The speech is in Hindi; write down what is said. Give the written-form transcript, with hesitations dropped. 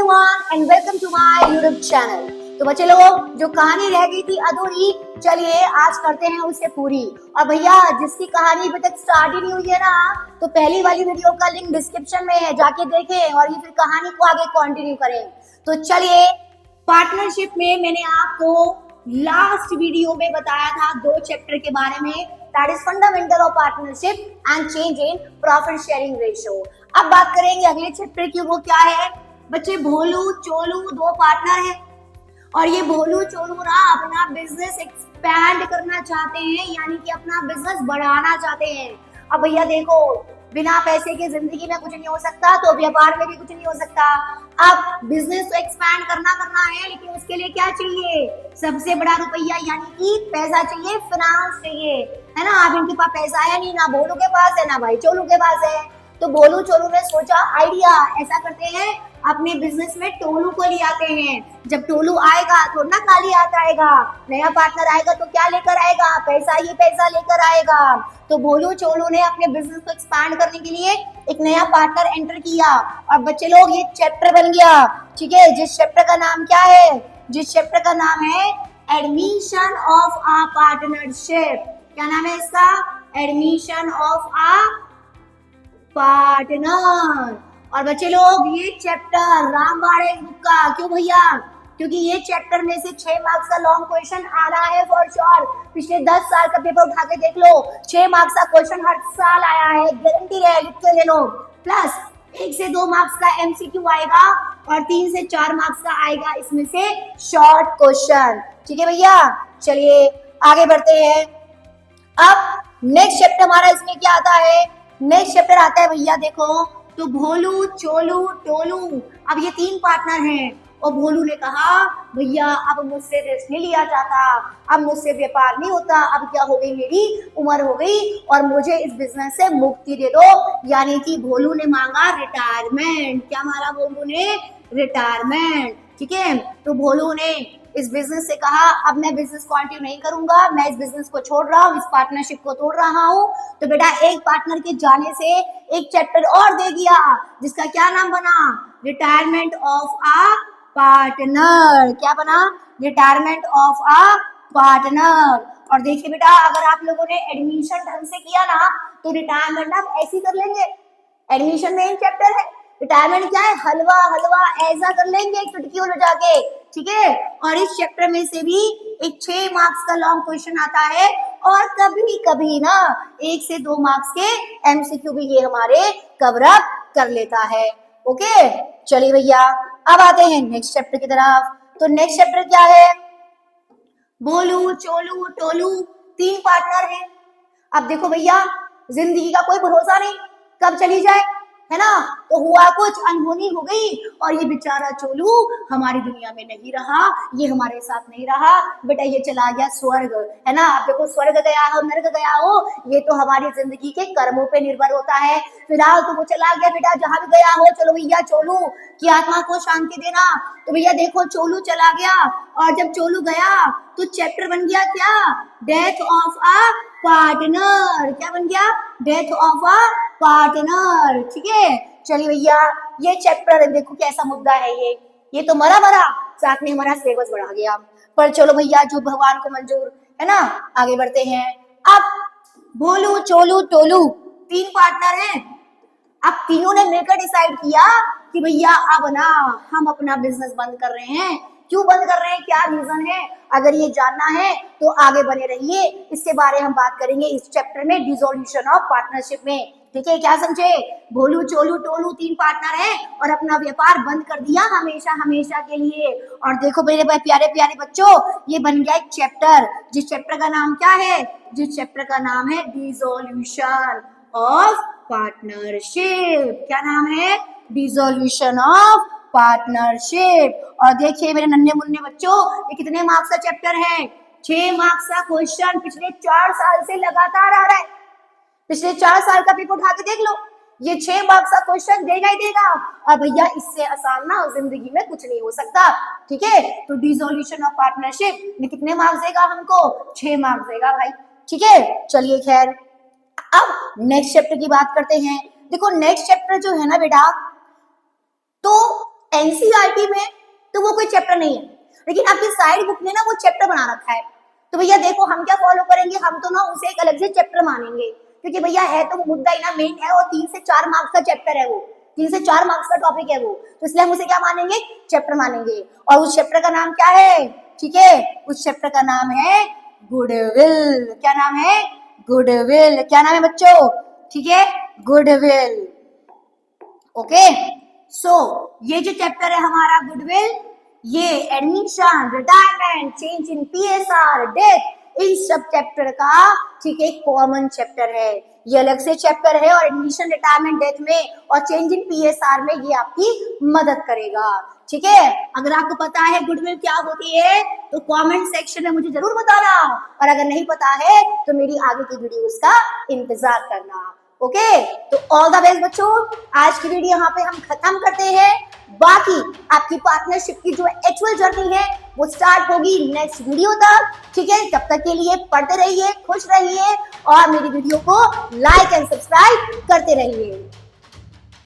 everyone and welcome to my YouTube channel। तो बच्चे लोगों, जो कहानी रह गई थी अधूरी, चलिए आज करते हैं उसे पूरी। और भैया जिसकी कहानी अभी तक स्टार्ट ही नहीं हुई है ना, तो पहली वाली वीडियो का लिंक डिस्क्रिप्शन में है, जाके देखें और ये फिर कहानी को आगे कंटिन्यू करें। तो चलिए, पार्टनरशिप में मैंने आपको लास्ट वीडियो में बताया था 2 चैप्टर के बारे में, that is fundamental of partnership and change in profit sharing ratio. अब बात करेंगे अगले चैप्टर की, वो क्या है बच्चे? भोलू चोलू 2 पार्टनर हैं और ये भोलू चोलू ना अपना बिजनेस एक्सपैंड करना चाहते हैं, यानी कि अपना बिजनेस बढ़ाना चाहते हैं। अब भैया देखो, बिना पैसे के जिंदगी में कुछ नहीं हो सकता, तो व्यापार में भी कुछ नहीं हो सकता। अब बिजनेस तो एक्सपैंड करना है, लेकिन उसके लिए क्या चाहिए? सबसे बड़ा रुपया, यानी कि पैसा चाहिए, फाइनेंस चाहिए, है ना। अब इनके पास पैसा है नहीं, ना भोलू के पास है ना भाई चोलू के पास है। तो भोलू चोलू ने सोचा आइडिया, ऐसा करते हैं अपने बिजनेस में टोलू को ले आते हैं। जब टोलू आएगा तो ना खाली हाथ आएगा, नया पार्टनर आएगा तो क्या लेकर आएगा? पैसा ही पैसा लेकर आएगा। तो भोलू चोलू ने अपने बिजनेस को एक्सपैंड करने के लिए एक नया पार्टनर एंटर किया और बच्चे लोग ये चैप्टर बन गया, ठीक है। जिस चैप्टर का नाम क्या है? जिस चैप्टर का नाम है एडमिशन ऑफ आ पार्टनरशिप। क्या नाम है इसका? Admission of a partner. और बच्चे लोग ये चैप्टर रामबाड़े बुक का, क्यों भैया? क्योंकि ये चैप्टर में से 6 मार्क्स का लॉन्ग क्वेश्चन आना है फॉर श्योर। पिछले 10 साल का पेपर उठा के देख लो, 6 मार्क्स का क्वेश्चन हर साल आया है, गारंटी है, लिख के ले लो। प्लस 1 से 2 मार्क्स का एमसीक्यू आएगा और 3 से 4 मार्क्स का आएगा इसमें से शॉर्ट क्वेश्चन, ठीक है भैया। चलिए आगे बढ़ते हैं। अब नेक्स्ट चैप्टर हमारा इसमें क्या आता है? नेक्स्ट चैप्टर आता है भैया देखो, तो भोलू चोलू टोलू। अब ये 3 पार्टनर हैं और भोलू ने कहा भैया अब मुझसे रिस्क नहीं लिया जाता, अब मुझसे व्यापार नहीं होता, अब क्या हो गई, मेरी उम्र हो गई और मुझे इस बिजनेस से मुक्ति दे दो। यानी कि भोलू ने मांगा रिटायरमेंट। क्या मांगा भोलू ने? रिटायरमेंट, ठीक है। तो भोलू ने इस बिजनेस से कहा अब मैं बिजनेस कंटिन्यू नहीं करूंगा, मैं इस बिजनेस को छोड़ रहा हूँ, इस पार्टनरशिप को तोड़ रहा हूँ। तो बेटा एक पार्टनर के जाने से एक चैप्टर और दे दिया, जिसका क्या नाम बना? Retirement of a partner. क्या बना? Retirement of a partner. और देखिए बेटा, अगर आप लोगों ने एडमिशन ढंग से किया ना, तो रिटायरमेंट आप ऐसे कर लेंगे। एडमिशन में एक चैप्टर है, रिटायरमेंट क्या है? हलवा हलवा ऐसा कर लेंगे चुटकी उड़ जाके, ठीक है। और इस चैप्टर में से भी एक 6 मार्क्स का लॉन्ग क्वेश्चन आता है और कभी कभी ना 1 से 2 मार्क्स के एमसीक्यू भी ये हमारे कवर अप कर लेता है। ओके, चलिए भैया अब आते हैं नेक्स्ट चैप्टर की तरफ। तो नेक्स्ट चैप्टर क्या है? भोलू चोलू टोलू 3 पार्टनर हैं। अब देखो भैया, जिंदगी का कोई भरोसा नहीं, कब चली जाए, है ना। तो हुआ कुछ, अनहोनी हो गई और ये बेचारा चोलू हमारी दुनिया में नहीं रहा, ये हमारे साथ नहीं रहा बेटा, ये चला गया स्वर्ग, है ना। आप देखो, स्वर्ग गया हो नर्क गया हो, ये तो हमारी जिंदगी के कर्मों पे निर्भर होता है। फिलहाल तो वो चला गया बेटा, जहां भी गया हो। चलो भैया चोलू की आत्मा को शांति देना। तो भैया देखो, चोलू चला गया और जब चोलू गया तो चैप्टर बन गया क्या? Death of a partner. क्या बन गया? डेथ ऑफ आ पार्टनर, ठीक है। चलिए भैया, ये चैप्टर देखो कैसा मुद्दा है। ये तो मरा साथ में हमारा सिलेबस बढ़ा गया, पर चलो भैया जो भगवान को मंजूर, है ना। आगे बढ़ते हैं। अब भोलू चोलू टोलू 3 पार्टनर हैं। अब तीनों ने मिलकर डिसाइड किया कि भैया अब ना हम अपना बिजनेस बंद कर रहे हैं। क्यों बंद कर रहे हैं, क्या रीजन है? अगर ये जानना है तो आगे बने रहिए, इसके बारे हम बात करेंगे इस चैप्टर में, डिसोल्यूशन ऑफ पार्टनरशिप में, ठीक है। क्या समझे? भोलू चोलू टोलू 3 पार्टनर हैं और अपना व्यापार बंद कर दिया हमेशा हमेशा के लिए। और देखो मेरे प्यारे प्यारे बच्चों, ये बन गया एक चैप्टर, जिस चैप्टर का नाम क्या है? जिस चैप्टर का नाम है डिसोल्यूशन ऑफ पार्टनरशिप। क्या नाम है? Dissolution of partnership. और देखिए मेरे नन्हे मुन्ने बच्चों, ये कितने मार्क्स का चैप्टर है? 6 मार्क्स का क्वेश्चन पिछले 4 साल से लगातार आ रहा है। पिछले 4 साल का पेपर उठा के देख लो, ये 6 मार्क्स का क्वेश्चन देगा ही देगा। और भैया इससे आसान ना जिंदगी में कुछ नहीं हो सकता, ठीक है। तो डिसोल्यूशन ऑफ पार्टनरशिप में कितने मार्क्स देगा हमको? 6 मार्क्स देगा भाई, ठीक है। चलिए खैर, अब नेक्स्ट चैप्टर की बात करते हैं। देखो नेक्स्ट चैप्टर जो है ना बेटा, तो एनसीईआरटी में तो वो कोई चैप्टर नहीं है, लेकिन आपकी साइड बुक ने ना वो चैप्टर बना रखा है। तो भैया देखो हम क्या फॉलो करेंगे, हम तो ना उसे एक अलग से चैप्टर मानेंगे, क्योंकि भैया है तो वो मुद्दा ही ना मेन है, और 3 से 4 मार्क्स का चैप्टर है वो, 3 से 4 मार्क्स का टॉपिक है वो, तो इसलिए हम उसे क्या मानेंगे, चैप्टर मानेंगे। और उस चैप्टर का नाम क्या है, ठीक है, उस चैप्टर का नाम है गुडविल। क्या नाम है, गुडविल। क्या नाम है बच्चों, ठीक है, गुडविल। ओके, सो ये जो चैप्टर है हमारा गुडविल, ये admission, retirement, change in PSR, death, इन सब चैप्टर का, ठीक है, कॉमन चैप्टर है। ये अलग से चैप्टर है और एडमिशन, रिटायरमेंट, डेथ में और चेंज इन पीएसआर में ये आपकी मदद करेगा। ठीक है, अगर आपको पता है गुडविल क्या होती है तो कमेंट सेक्शन में मुझे जरूर बताना, और अगर नहीं पता है तो मेरी आगे की वीडियोस का इंतजार करना। ओके, तो ऑल द बेस्ट बच्चों, आज की वीडियो यहाँ पे हम खत्म करते हैं। बाकी आपकी पार्टनरशिप की जो एक्चुअल जर्नी है वो स्टार्ट होगी नेक्स्ट वीडियो तक। ठीक है, तब तक के लिए पढ़ते रहिए, खुश रहिए और मेरी वीडियो को लाइक एंड सब्सक्राइब करते रहिए।